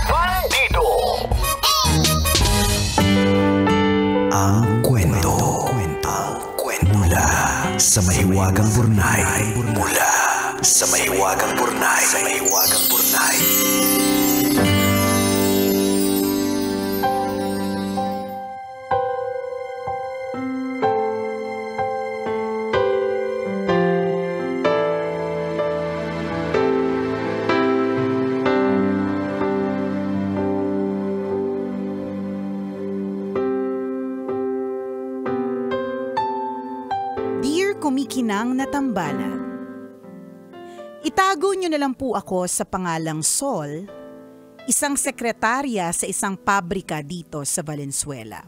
Bandido. Ang kwento. Mula sa mahiwagang burnay. Mula sa mahiwagang burnay. Kumikinang na tambalan. Itago niyo na lang po ako sa pangalang Sol, isang sekretarya sa isang pabrika dito sa Valenzuela.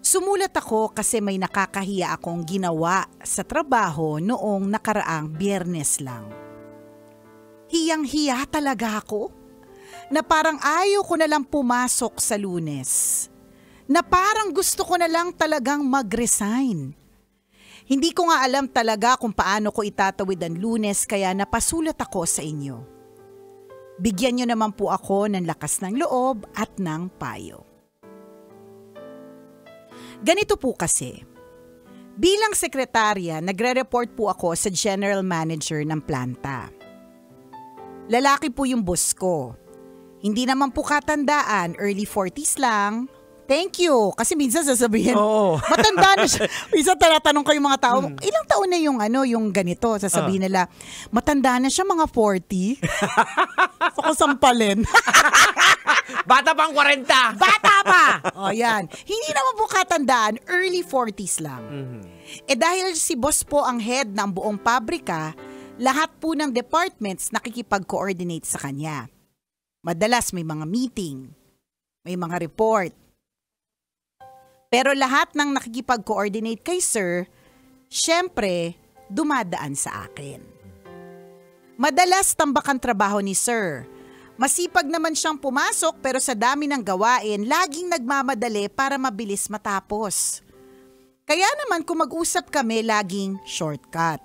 Sumulat ako kasi may nakakahiya akong ginawa sa trabaho noong nakaraang Biyernes lang. Hiyang-hiya talaga ako, na parang ayaw ko na lang pumasok sa Lunes, na parang gusto ko na lang talagang mag-resign. Hindi ko nga alam talaga kung paano ko itatawid ang Lunes kaya napasulat ako sa inyo. Bigyan niyo naman po ako ng lakas ng loob at ng payo. Ganito po kasi, bilang sekretarya, nagre-report po ako sa general manager ng planta. Lalaki po yung boss ko. Hindi naman po katandaan, early 40s lang. Thank you. Kasi minsan sasabihin, matanda na siya. Minsan tinatanong ko yung mga tao, ilang taon na yung ganito? Sasabihin nila, matanda na siya, mga 40. So ko sampalin. Bata pang 40. Bata pa! O yan. Hindi naman po katandaan, early 40s lang. Dahil si boss po ang head ng buong pabrika, lahat po ng departments nakikipag-coordinate sa kanya. Madalas may mga meeting, may mga report. Pero lahat ng nakikipag-coordinate kay Sir, syempre, dumadaan sa akin. Madalas tambak ang trabaho ni Sir. Masipag naman siyang pumasok pero sa dami ng gawain, laging nagmamadali para mabilis matapos. Kaya naman kung mag-usap kami, laging shortcut.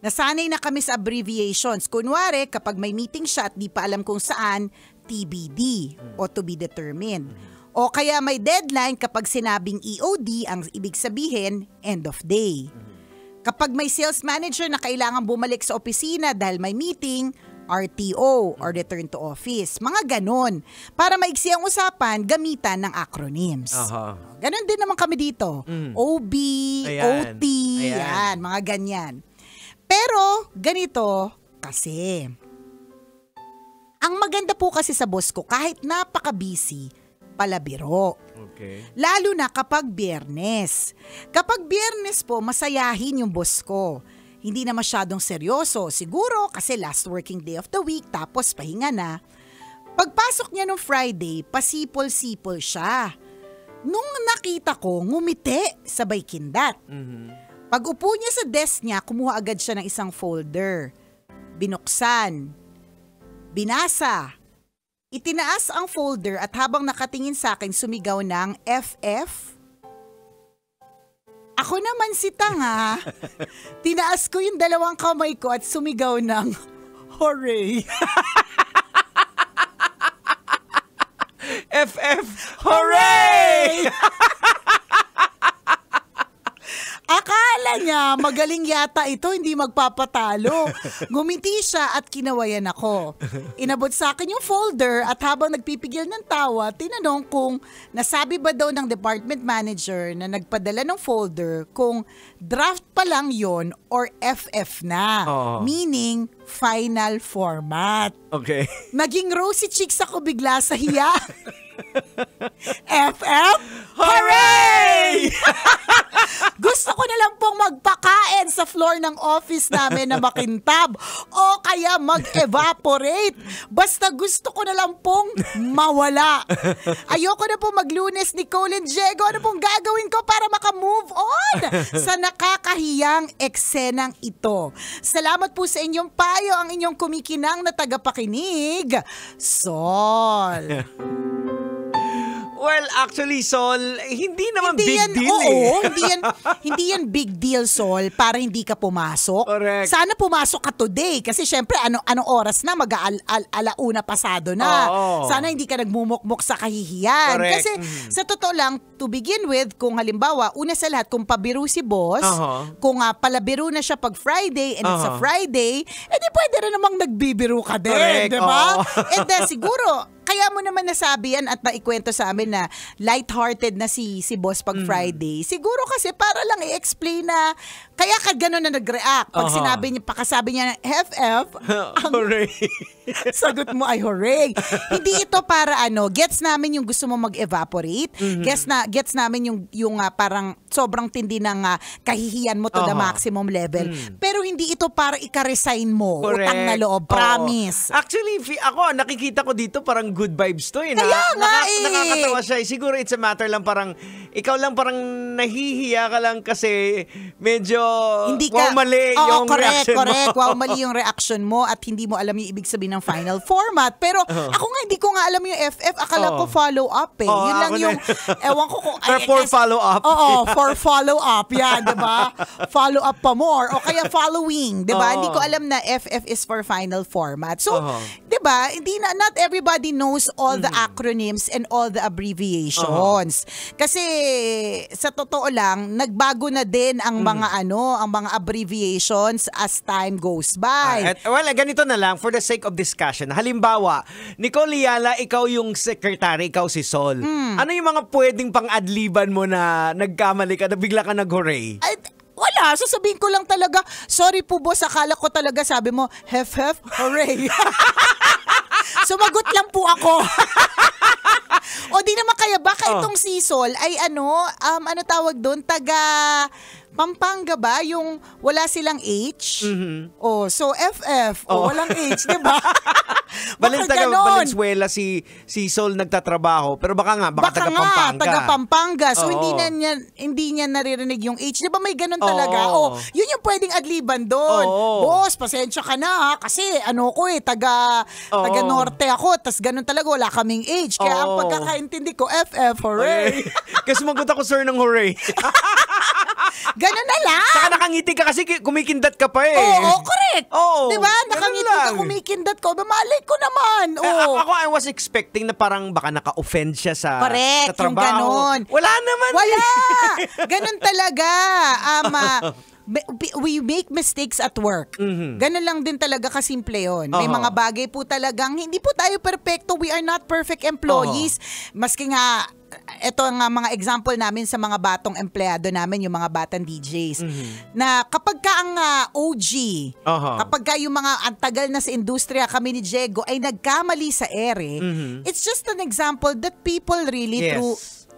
Nasanay na kami sa abbreviations. Kunwari, kapag may meeting siya at di pa alam kung saan, TBD o to be determined. O kaya may deadline kapag sinabing EOD, ang ibig sabihin, end of day. Kapag may sales manager na kailangan bumalik sa opisina dahil may meeting, RTO or return to office. Mga ganon. Para maiksi ang usapan, gamitan ng acronyms. Ganon din naman kami dito. OB, Ayan. OT, yan, mga ganyan. Pero ganito kasi. Ang maganda po kasi sa boss ko, kahit napaka-busy, palabiro. Okay. Lalo na kapag Biyernes. Kapag Biyernes po, masayahin yung boss ko. Hindi na masyadong seryoso. Siguro kasi last working day of the week, tapos pahinga na. Pagpasok niya nung Friday, pasipol-sipol siya. Nung nakita ko, ngumiti, sabay kindat. Pag upo niya sa desk niya, kumuha agad siya ng isang folder. Binuksan. Binasa. Itinaas ang folder at habang nakatingin sa akin, sumigaw ng FF. Ako naman si tanga. Tinaas ko yung dalawang kamay ko at sumigaw ng hooray. FF, hooray! Akala niya magaling yata ito, hindi magpapatalo. Ngumiti siya at kinawayan ako. Inabot sa akin yung folder at habang nagpipigil ng tawa, tinanong kung nasabi ba daw ng department manager na nagpadala ng folder kung draft pa lang yon or FF na. Meaning, final format. Okay. Naging rosy cheeks ako bigla sa hiya. FF, hooray! Gusto ko na lang pong magpakain sa floor ng office namin na makintab o kaya mag-evaporate. Basta gusto ko na lang pong mawala. Ayoko na pong mag-Lunes, Nicole and Diego. Ano pong gagawin ko para makamove on sa nakakahiyang eksenang ito? Salamat po sa inyong payo, ang inyong kumikinang na tagapakinig, Sol. Well, actually, Sol, hindi naman Hindi big yan, deal oo, hindi yan big deal, Sol, para hindi ka pumasok. Correct. Sana pumasok ka today kasi syempre anong oras na alauna pasado na. Oo. Sana hindi ka nagmumukmok sa kahihiyan. Correct. Kasi sa totoo lang, to begin with, kung halimbawa, una sa lahat, kung pabiru si boss, kung palabiro na siya pag Friday and it's a Friday, edi pwede rin namang nagbibiru ka din, Correct. di ba? Oo. And siguro, kaya mo naman nasabi yan at naikwento sa amin na lighthearted na si boss pag Friday. Siguro kasi para lang i-explain na kaya ka gano'n na nag-react. Pag sinabi niya, pakasabi niya ng FF, Hooray. sagot mo ay hooray. Hindi ito para gets namin yung gusto mo mag-evaporate. Gets namin yung parang sobrang tindi ng kahihiyan mo to the maximum level. Pero hindi ito para ika-resign mo. Correct. Utang na loob. Promise. Actually, ako, nakikita ko dito parang good vibes to eh. Kaya nga eh. Nakakatawa siya. Siguro it's a matter lang parang, ikaw lang parang nahihiya ka lang kasi medyo Hindi ka, mali yung reaction mo. Correct. Wow, mali yung reaction mo at hindi mo alam yung ibig sabihin ng final format. Pero ako nga, hindi ko nga alam yung FF. Akala ko follow up eh. Yun lang yung, ewan ko kung... For follow up. Oo, for follow up. Yan, di ba? Follow up pa more. O kaya following, di ba? Hindi ko alam na FF is for final format. So, di ba, not everybody knows all the acronyms and all the abbreviations. Kasi, sa totoo lang, nagbago na din ang mga ang mga abbreviations as time goes by. Well, ganito na lang, for the sake of discussion. Halimbawa, Nicole Yala, ikaw yung secretary, ikaw si Sol. Ano yung mga pwedeng pang-adliban mo na nagkamali ka, na bigla ka nag-hooray? Ay, wala, sasabihin ko lang talaga, sorry po boss, akala ko talaga sabi mo, hef, hooray. Sumagot lang po ako. O di naman kaya baka itong si Sol ay ano tawag doon, taga Pampanga ba? Yung wala silang H? Oh, so FF. Oh, walang H, di ba? Valenzuela si Sol nagtatrabaho. Pero baka taga Pampanga. Taga Pampanga. So hindi niya naririnig yung H. Di ba may ganun talaga? Oh, yun yung pwedeng adliban doon. Boss, pasensya ka na ha. Kasi taga Norte ako. Tas ganun talaga, wala kaming H. Kaya ang pagkakaintindi ko, FF, hooray. Kasi sumagot ako, sir, ng hooray. Ganun na lang. Saka nakangiti ka kasi kumikindat ka pa eh. Oo, correct. Oo, diba? Nakangiti ka, kumikindat ko. Malay ko naman. Ako, I was expecting na parang baka naka-offend siya sa correct, trabaho. Yung ganun. Wala naman. Wala. Ganun talaga. We make mistakes at work. Ganun lang din talaga kasimple yun. May mga bagay po talagang, hindi po tayo perfecto. We are not perfect employees. Maski nga, ito nga mga example namin sa mga batong empleyado namin, yung mga batang DJs. Na kapag ka ang OG, kapag ka yung mga antagal na sa industriya, kami ni Diego, ay nagkamali sa ere, it's just an example that people really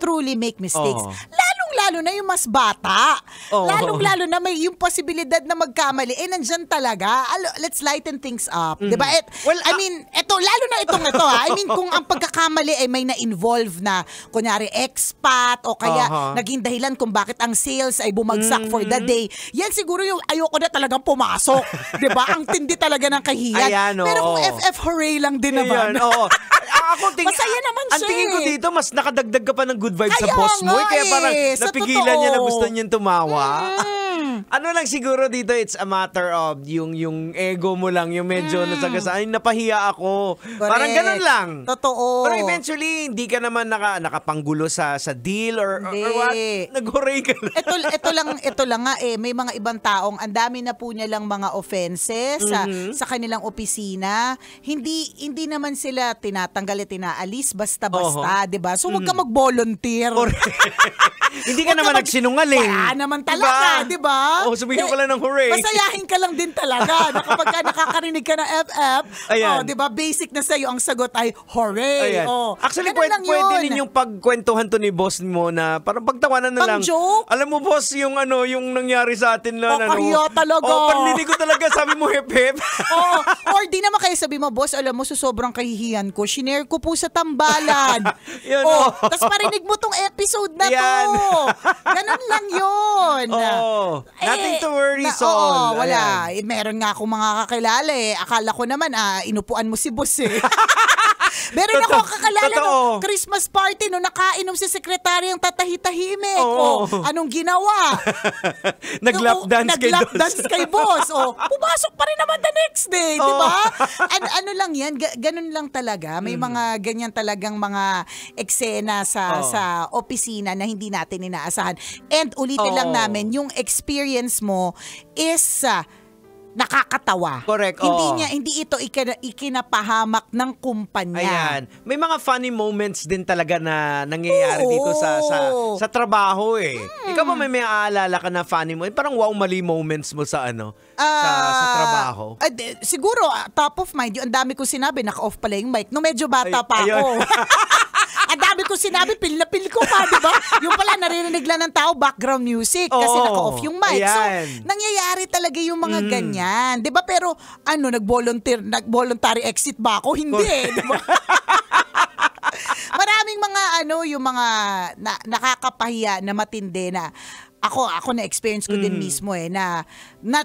truly make mistakes. Lalong-lalo na yung mas bata. Lalong-lalo na may yung posibilidad na magkamali. Nandyan talaga. Let's lighten things up. Diba? I mean, lalo na itong ito ha. I mean, kung ang pagkakamali ay may na-involve na, kunyari, expat o kaya naging dahilan kung bakit ang sales ay bumagsak for the day, yan siguro yung ayoko na talagang pumasok. Diba? Ang tindi talaga ng kahiyan. Ayan, pero kung FF hooray lang din naman. Masaya naman siya. Ang tingin ko dito, mas nakadagdag ka pa ng good vibes kaya sa boss mo. Kaya parang sa napigilan niya na totoo. gusto niyang tumawa. Ano lang siguro dito, it's a matter of yung ego mo lang, yung medyo nasagasaan. Ay, napahiya ako. Correct. Parang ganun lang. Totoo. Pero eventually, hindi ka naman nakapanggulo sa deal or what. Nag-hooray ka lang. Ito lang nga may mga ibang taong ang dami na po nilang mga offenses sa kanilang opisina. Hindi naman sila tinatanggal at tinaalis basta-basta, 'di ba? So wag ka mag-volunteer. Hindi ka naman nagsinungaling. Wala naman talaga, 'di ba? Sabihin ko lang ng hooray. Masayahin ka lang din talaga. Na kapag nakakarinig ka ng FF, 'di ba? Basic na sa'yo ang sagot ay hooray. Actually, pwede din yung pagkwentuhan to ni boss mo na parang pagtawanan na lang. Pang-joke? Alam mo, boss, yung nangyari sa atin na kaya talaga. panlinig ko talaga, sabi mo hep-hep. Or di naman kayo sabi mo, boss, alam mo, sa sobrang kahihiyan ko, shinare ko po sa tambalan. Tapos parinig mo tong episode na to. Ganun lang yun. Nothing to worry, Sol. Wala. Meron nga akong mga kakilala Akala ko naman, inupuan mo si boss Meron ako kakalala Totoo. no Christmas party no nakainom si sekretary ang tatahi-tahimik. Oo. Anong ginawa? Nag-lap dance kay Nag-lap Dos. dance kay boss. Pumasok pa rin naman the next day, di ba? Ano lang yan, ganun lang talaga. May mga ganyan talagang mga eksena sa opisina na hindi natin inaasahan. And ulitin lang namin, yung experience mo is nakakatawa. Correct, Hindi ito ikinapahamak ng kumpanya. Ayan. May mga funny moments din talaga na nangyayari dito sa trabaho eh. Ikaw ba may aalala ka na funny mo? Parang wow mali moments mo sa sa trabaho. Siguro, top of mind, yung ang dami ko sinabi, naka-off pala yung mic. Nung medyo bata pa ayun. ako. Ang dami ko sinabi, pil na pil ko pa, di ba? Yung pala, naririnig lang ng tao, background music, kasi naka-off yung mic. Ayan. So, nangyayari talaga yung mga ganyan. Di ba? Pero, nag-voluntary exit ba ako? Hindi, di ba? Maraming mga, yung mga nakakapahiya na matindi na ako na-experience ko din mismo na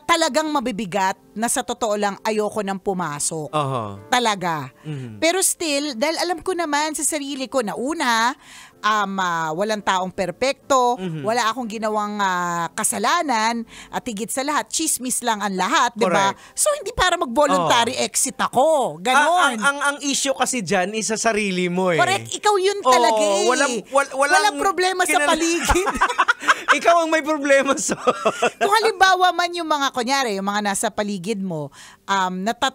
talagang mabibigat na sa totoo lang ayoko nang pumasok. Talaga. Pero still, dahil alam ko naman sa sarili ko na una, walang taong perpekto, wala akong ginawang kasalanan, at higit sa lahat, chismis lang ang lahat, di ba? So, hindi para mag-voluntary exit ako. Ganon. Ang issue kasi dyan is sa sarili mo eh. Correct. Ikaw yun talaga eh. Walang problema sa paligid. Ikaw ang may problema Kung halimbawa man yung mga, kunyari, yung mga nasa paligid mo,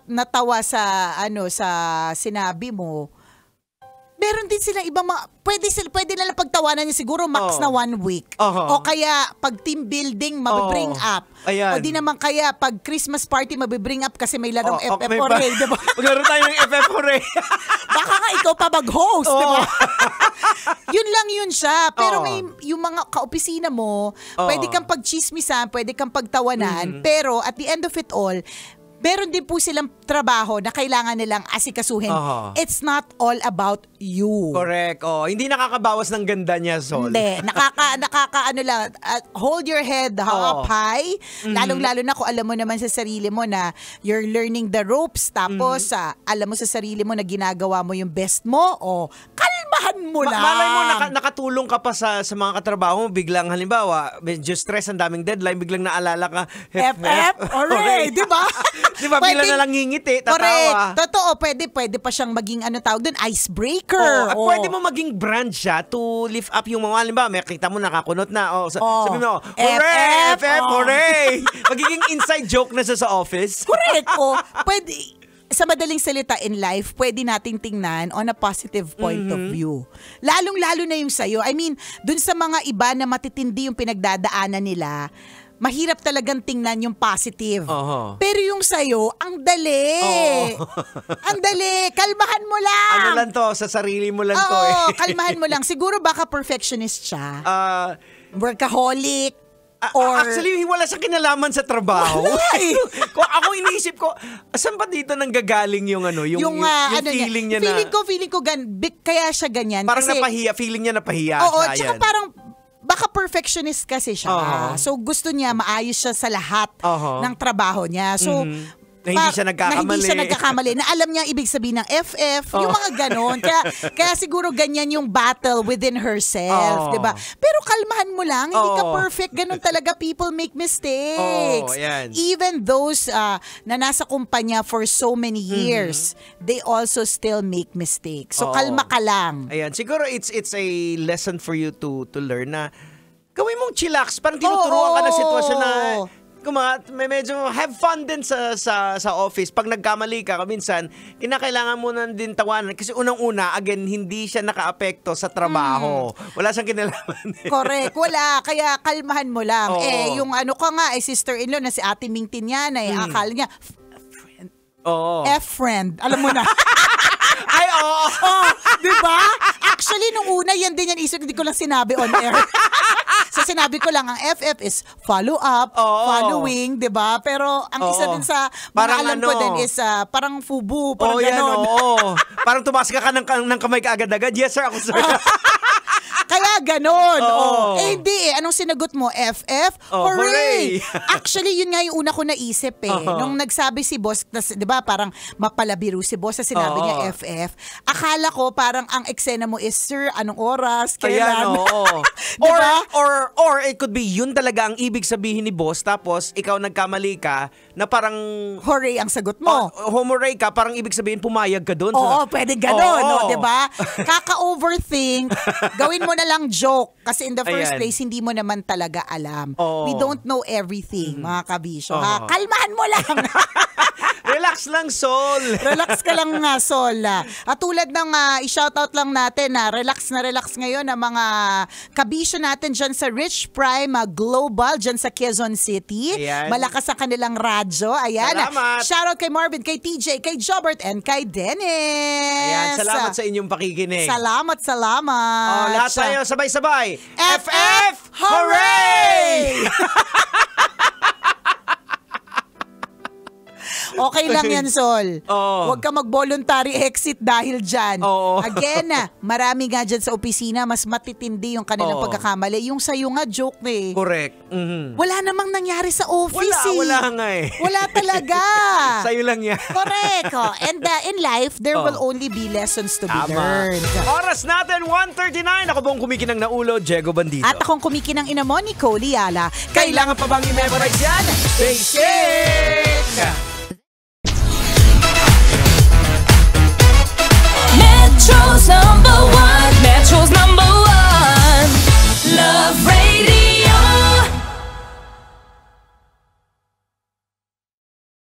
natawa sa sinabi mo, meron din silang ibang mga, pwede na lang pagtawanan niya siguro max na 1 week. O kaya pag team building, mabibring up. Ayan. O di naman kaya pag Christmas party, mabibring up kasi may larong FF Hooray, diba? Maglaro tayo ng FF Hooray. Baka nga ikaw pa mag-host, diba? Yun lang yun siya. Pero may yung mga kaopisina mo, pwede kang pagchismisan, pwede kang pagtawanan, pero at the end of it all, meron din po silang trabaho na kailangan nilang asikasuhin. It's not all about you. Correct. Hindi nakakabawas ng ganda niya, Sol. Hindi. Hold your head up high. Lalong-lalo na kung alam mo naman sa sarili mo na you're learning the ropes. Tapos, alam mo sa sarili mo na ginagawa mo yung best mo. Kalmahan mo lang. Malay mo, nakatulong ka pa sa mga katrabaho mo. Biglang, halimbawa, medyo stress, ang daming deadline. Biglang naalala ka, FF, alright, di ba? Di ba, bilang na lang ngingiti, tatawa. Correct. Totoo, pwede pa siyang maging tawag doon, icebreaker. At pwede mo maging brand siya to lift up yung mga, halimbawa, may kita mo nakakunot na. Sabi mo, hooray! FF, hooray! Magiging inside joke na siya sa office. Correct. Pwede, sa madaling salita in life, pwede nating tingnan on a positive point of view. Lalong-lalo na yung sa'yo. I mean, dun sa mga iba na matitindi yung pinagdadaanan nila, mahirap talagang tingnan yung positive. Pero yung sa'yo, ang dali. Ang dali. Kalmahan mo lang. Ano lang to? Sa sarili mo lang to eh. Kalmahan mo lang. Siguro baka perfectionist siya. Workaholic. Actually, wala sa kinalaman sa trabaho. Kung ako iniisip ko, saan ba dito nanggagaling yung feeling niya na... Feeling ko kaya siya ganyan. Parang kasi, napahiya. Feeling niya napahiya siya. Tsaka parang baka perfectionist kasi siya. So gusto niya maayos siya sa lahat ng trabaho niya. So na hindi siya nagkakamali. Na alam niya ibig sabihin ng FF, yung mga ganon. Kaya siguro ganyan yung battle within herself, 'di ba? Pero kalmahan mo lang, hindi ka perfect. Ganon talaga, people make mistakes. Even those na nasa kumpanya for so many years, they also still make mistakes. So kalma ka lang. Ayan, siguro it's a lesson for you to learn na gawin mong chillax, parang tinuturuan ka ng sitwasyon na may medyo have fun din sa office. Pag nagkamali ka, minsan, kinakailangan mo na din tawanan. Kasi unang-una, again, hindi siya nakaapekto sa trabaho. Wala siyang kinalaman. Correct. Wala. Kaya kalmahan mo lang. Yung sister-in-law na si Ate Ming Tinyana, akala niya, F-friend. Alam mo na. Ay, diba? Actually, nung una, yan din yan isip, hindi ko lang sinabi on air. So, sinabi ko lang, ang FF is follow up, following, di ba? Pero, ang isa din sa mga alam ko din is parang fubu, parang ganon. Parang tumaas ka ng kamay ka agad-agad. Yes, sir, ako, sir. Kaya ganon. Oo. Hindi Anong sinagot mo? FF? Hooray! Actually, yun nga yung una ko naisip Nung nagsabi si boss, di ba parang mapalabiru si boss sa sinabi niya FF. Akala ko parang ang eksena mo is, sir, anong oras? Kailan? Ayan, oo. Diba? Or it could be yun talaga ang ibig sabihin ni boss, tapos ikaw nagkamali ka na parang hooray ang sagot mo. Hooray ka, parang ibig sabihin pumayag ka doon. Oo, pwede gano'n, Oo. no, 'di ba? Kaka-overthink, gawin mo na lang joke kasi in the first Ayan. place hindi mo naman talaga alam. Oo. We don't know everything, mga kabisyo. Oo. Ha? Kalmahan mo lang. Relax lang, Sol. Relax ka lang nga, Sol. At tulad ng i-shoutout lang natin relax ngayon ang mga kabisyo natin dyan sa Rich Prime Global dyan sa Quezon City. Ayan. Malakas ang kanilang radyo. Ayan. Salamat. Shoutout kay Marvin, kay TJ, kay Jobert, and kay Dennis. Ayan, salamat sa inyong pakikinig. Salamat. Lahat tayo sabay-sabay. FF Hooray! Okay lang yan, Sol. Oo. Huwag ka mag-voluntary exit dahil dyan. Oo. Again, marami nga dyan sa opisina, mas matitindi yung kanilang Oo. pagkakamali. Yung sa'yo nga, joke na Correct. Mhm. Wala namang nangyari sa office Wala nga eh. Wala talaga. Sa'yo lang yan. Correct. And in life, there will only be lessons to be learned. Oras natin, 1:39. Ako pong kumikinang na ulo, Diego Bandito. At akong kumikinang ina mo, Nicole Yala. Kailangan pa bang i-memorize yan? Basic!